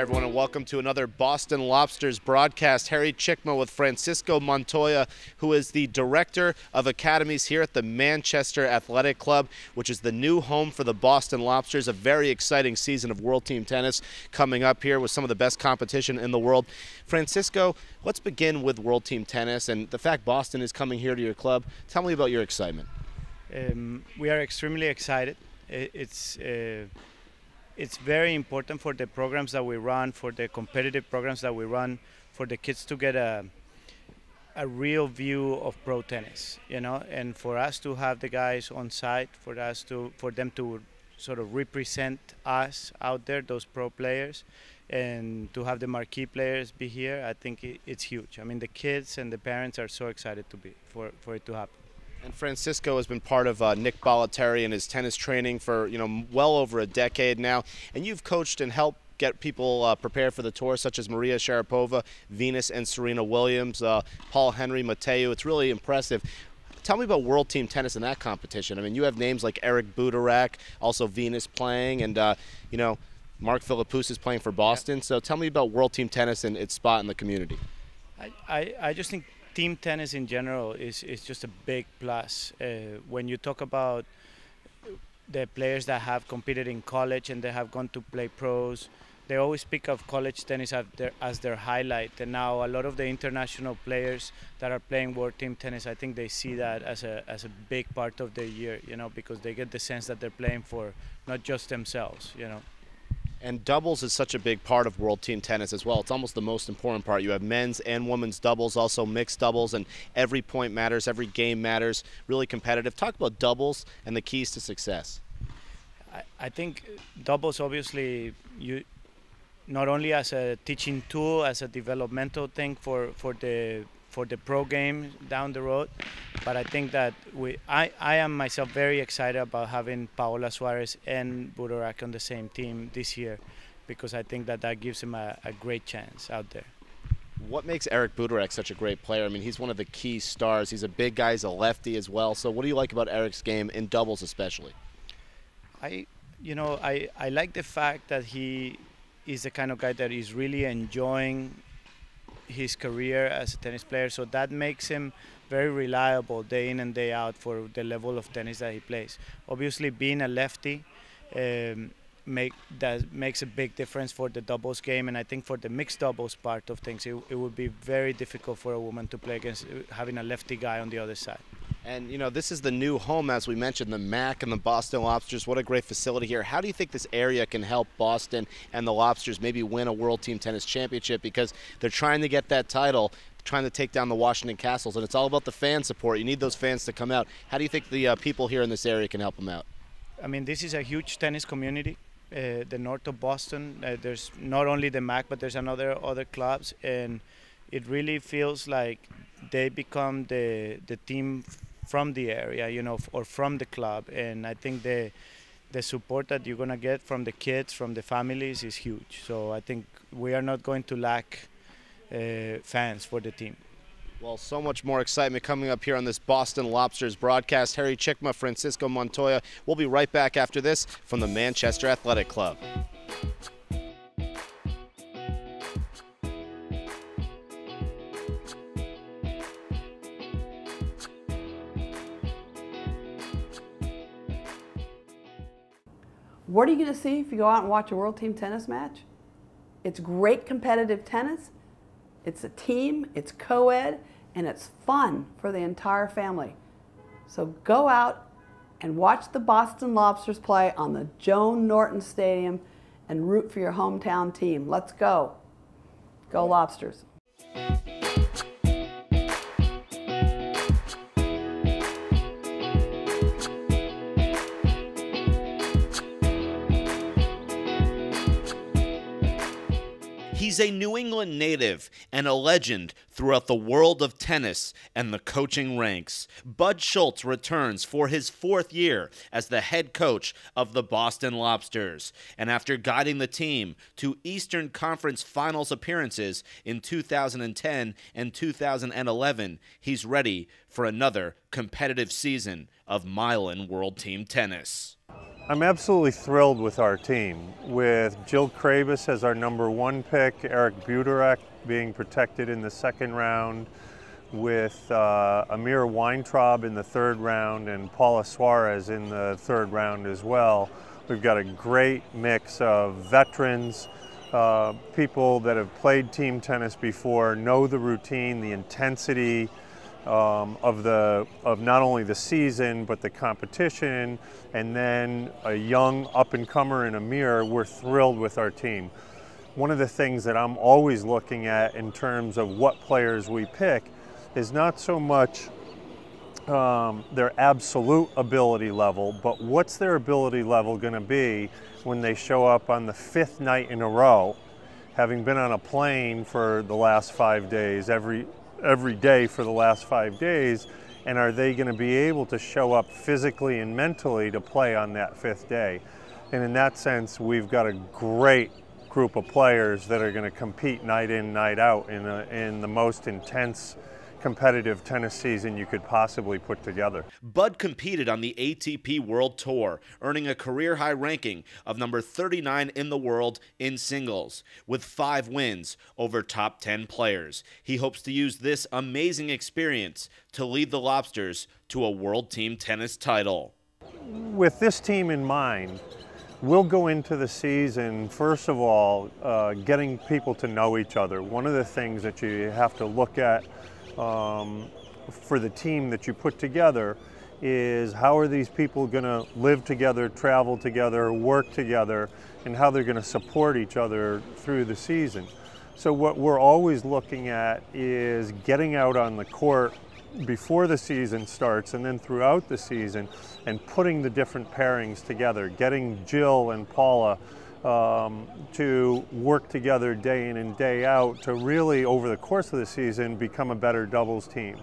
everyone, and welcome to another Boston Lobsters broadcast. Harry Cicma with Francisco Montoya, who is the Director of Academies here at the Manchester Athletic Club, which is the new home for the Boston Lobsters. A very exciting season of World Team Tennis coming up here with some of the best competition in the world. Francisco, let's begin with World Team Tennis and the fact Boston is coming here to your club. Tell me about your excitement. We are extremely excited. It's very important for the programs that we run, for the competitive programs that we run, for the kids to get a real view of pro tennis, you know, and for us to have the guys on site, for them to sort of represent us out there, those pro players, and to have the marquee players be here. I think it's huge. I mean, the kids and the parents are so excited for it to happen. And Francisco has been part of Nick Bollettieri and his tennis training for, well over a decade now. And you've coached and helped get people prepared for the tour, such as Maria Sharapova, Venus and Serena Williams, Paul Henry, Matteo. It's really impressive. Tell me about World Team Tennis in that competition. I mean, you have names like Eric Budarak, also Venus playing, and, Mark Philippus is playing for Boston. So tell me about World Team Tennis and its spot in the community. I just think team tennis in general is just a big plus. When you talk about the players that have competed in college and they have gone to play pros, they always speak of college tennis as their highlight. And now a lot of the international players that are playing World Team Tennis, I think they see that as a big part of their year, because they get the sense that they're playing for not just themselves, And doubles is such a big part of World Team Tennis as well. It's almost the most important part. You have men's and women's doubles, also mixed doubles, and every point matters, every game matters, really competitive. Talk about doubles and the keys to success. I think doubles, obviously, you not only as a teaching tool, as a developmental thing for the pro game down the road, but I think that I am myself very excited about having Paola Suarez and Budarak on the same team this year, because I think that gives him a great chance out there. What makes Eric Budarak such a great player? I mean, he's one of the key stars. He's a big guy, he's a lefty as well. So what do you like about Eric's game in doubles especially? I like the fact that he is the kind of guy that is really enjoying his career as a tennis player, so that makes him very reliable day in and day out for the level of tennis that he plays. Obviously, being a lefty makes a big difference for the doubles game, and I think for the mixed doubles part of things, it would be very difficult for a woman to play against having a lefty guy on the other side. And, this is the new home, as we mentioned, the MAC and the Boston Lobsters. What a great facility here. How do you think this area can help Boston and the Lobsters maybe win a World Team Tennis Championship? Because they're trying to get that title, trying to take down the Washington Castles, and it's all about the fan support. You need those fans to come out. How do you think the people here in this area can help them out? I mean, this is a huge tennis community. The north of Boston, there's not only the MAC, but there's other clubs, and it really feels like they become the team from the area, or from the club, and I think the support that you're going to get from the kids, from the families, is huge. So I think we are not going to lack fans for the team. Well, so much more excitement coming up here on this Boston Lobsters broadcast. Harry Cicma, Francisco Montoya. We'll be right back after this from the Manchester Athletic Club. What are you going to see if you go out and watch a World Team Tennis match? It's great competitive tennis, it's a team, it's co-ed, and it's fun for the entire family. So go out and watch the Boston Lobsters play on the Joan Norton Stadium and root for your hometown team. Let's go. Go Lobsters. He's a New England native and a legend throughout the world of tennis and the coaching ranks. Bud Schultz returns for his 4th year as the head coach of the Boston Lobsters. And after guiding the team to Eastern Conference Finals appearances in 2010 and 2011, he's ready for another competitive season of Mylan World Team Tennis. I'm absolutely thrilled with our team, with Jill Kravis as our #1 pick, Eric Buderek being protected in the 2nd round, with Amir Weintraub in the 3rd round and Paula Suarez in the 3rd round as well. We've got a great mix of veterans, people that have played team tennis before, know the routine, the intensity of not only the season but the competition, and then a young up-and-comer in Amir. We're thrilled with our team. One of the things that I'm always looking at in terms of what players we pick is not so much their absolute ability level, but what's their ability level going to be when they show up on the 5th night in a row, having been on a plane for the last 5 days, every day for the last 5 days, and are they going to be able to show up physically and mentally to play on that 5th day? And in that sense, we've got a great group of players that are going to compete night in, night out in the most intense competitive tennis season you could possibly put together. Bud competed on the ATP World Tour, earning a career-high ranking of number 39 in the world in singles, with 5 wins over top 10 players. He hopes to use this amazing experience to lead the Lobsters to a World Team Tennis title. With this team in mind, we'll go into the season, first of all, getting people to know each other. One of the things that you have to look at for the team that you put together is how are these people going to live together, travel together, work together, and how they're going to support each other through the season. So what we're always looking at is getting out on the court before the season starts and then throughout the season and putting the different pairings together, getting Jill and Paula to work together day in and day out to really, over the course of the season, become a better doubles team.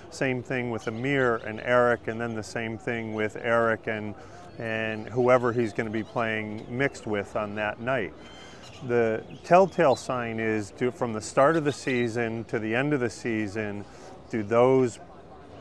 Same thing with Amir and Eric, and then the same thing with Eric and whoever he's going to be playing mixed with on that night. The telltale sign is from the start of the season to the end of the season, do those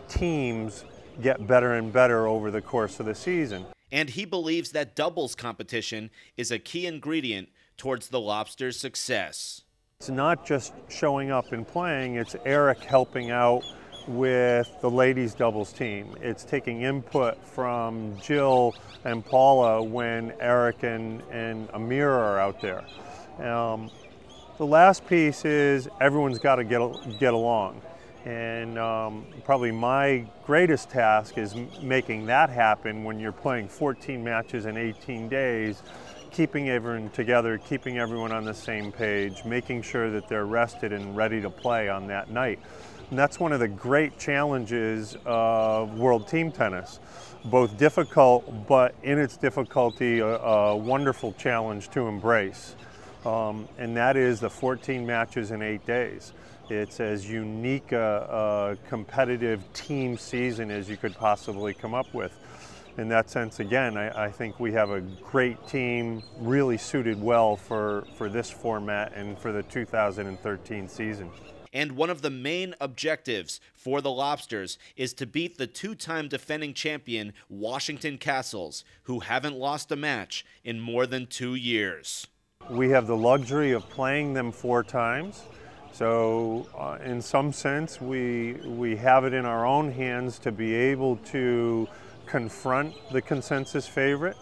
teams get better and better over the course of the season? And he believes that doubles competition is a key ingredient towards the Lobsters' success. It's not just showing up and playing, it's Eric helping out with the ladies doubles team. It's taking input from Jill and Paula when Eric and Amir are out there. The last piece is everyone's got to get along. And probably my greatest task is making that happen when you're playing 14 matches in 18 days, keeping everyone together, keeping everyone on the same page, making sure that they're rested and ready to play on that night. And that's one of the great challenges of World Team Tennis. Both difficult, but in its difficulty, a wonderful challenge to embrace. And that is the 14 matches in 8 days. It's as unique a competitive team season as you could possibly come up with. In that sense, again, I think we have a great team really suited well for this format and for the 2013 season. And one of the main objectives for the Lobsters is to beat the 2-time defending champion Washington Castles, who haven't lost a match in more than 2 years. We have the luxury of playing them 4 times. So in some sense, we have it in our own hands to be able to confront the consensus favorite.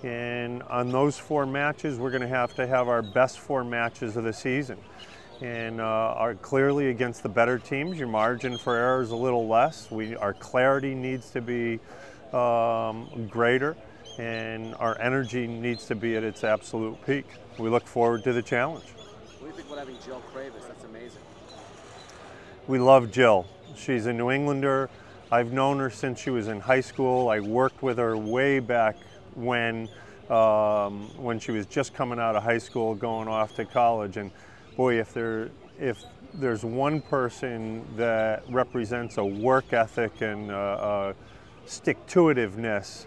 And on those 4 matches, we're going to have our best 4 matches of the season. And are clearly against the better teams, your margin for error is a little less. Our clarity needs to be greater, and our energy needs to be at its absolute peak. We look forward to the challenge. What do you think about having Jill Kravis? That's amazing. We love Jill. She's a New Englander. I've known her since she was in high school. I worked with her way back when she was just coming out of high school, going off to college. And boy, if there's one person that represents a work ethic and stick-to-itiveness,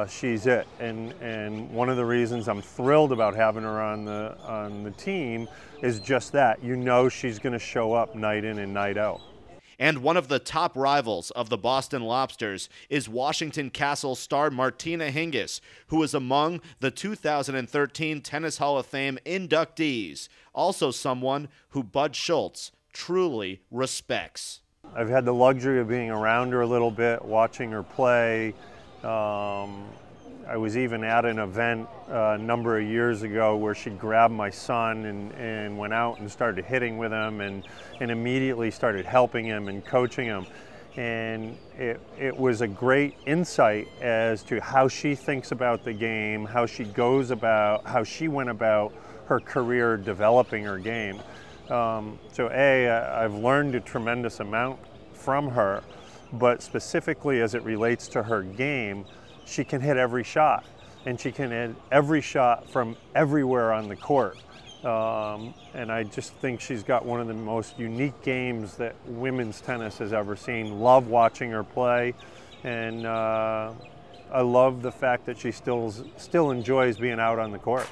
she's it. And one of the reasons I'm thrilled about having her on the team is just that. You know she's going to show up night in and night out. And one of the top rivals of the Boston Lobsters is Washington Castle star Martina Hingis, who is among the 2013 Tennis Hall of Fame inductees, also someone who Bud Schultz truly respects. I've had the luxury of being around her a little bit, watching her play. I was even at an event a number of years ago where she grabbed my son and went out and started hitting with him and immediately started helping him and coaching him. And it was a great insight as to how she thinks about the game, how she went about her career developing her game. I've learned a tremendous amount from her, but specifically as it relates to her game, she can hit every shot, and she can hit every shot from everywhere on the court. And I just think she's got one of the most unique games that women's tennis has ever seen. Love watching her play, and I love the fact that she still enjoys being out on the court.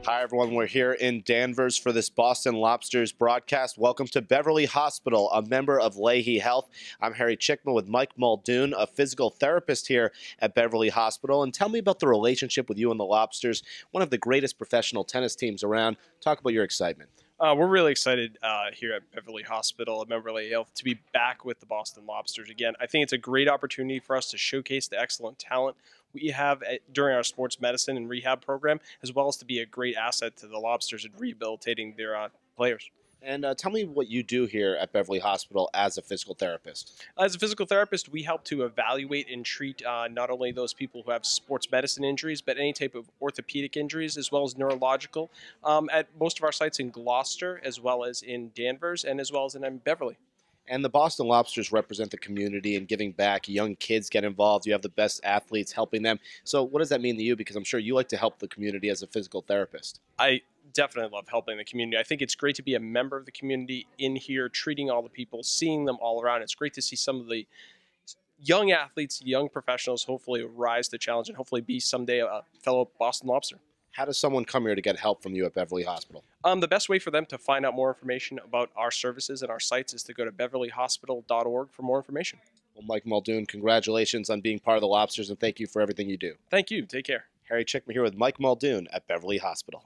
Hi, everyone. We're here in Danvers for this Boston Lobsters broadcast. Welcome to Beverly Hospital, a member of Leahy Health. I'm Harry Cicma with Mike Muldoon, a physical therapist here at Beverly Hospital. And tell me about the relationship with you and the Lobsters, one of the greatest professional tennis teams around. Talk about your excitement. We're really excited here at Beverly Hospital, a member of Leahy Health, to be back with the Boston Lobsters again. I think it's a great opportunity for us to showcase the excellent talent we have during our sports medicine and rehab program, as well as to be a great asset to the Lobsters in rehabilitating their players. And tell me what you do here at Beverly Hospital as a physical therapist. As a physical therapist, we help to evaluate and treat not only those people who have sports medicine injuries, but any type of orthopedic injuries, as well as neurological, at most of our sites in Gloucester, as well as in Danvers, and as well as in Beverly. And the Boston Lobsters represent the community and giving back. Young kids get involved. You have the best athletes helping them. So what does that mean to you? Because I'm sure you like to help the community as a physical therapist. I definitely love helping the community. I think it's great to be a member of the community in here, treating all the people, seeing them all around. It's great to see some of the young athletes, young professionals, hopefully rise to the challenge and hopefully be someday a fellow Boston Lobster. How does someone come here to get help from you at Beverly Hospital? The best way for them to find out more information about our services and our sites is to go to beverlyhospital.org for more information. Well, Mike Muldoon, congratulations on being part of the Lobsters, and thank you for everything you do. Thank you. Take care. Harry Cicma here with Mike Muldoon at Beverly Hospital.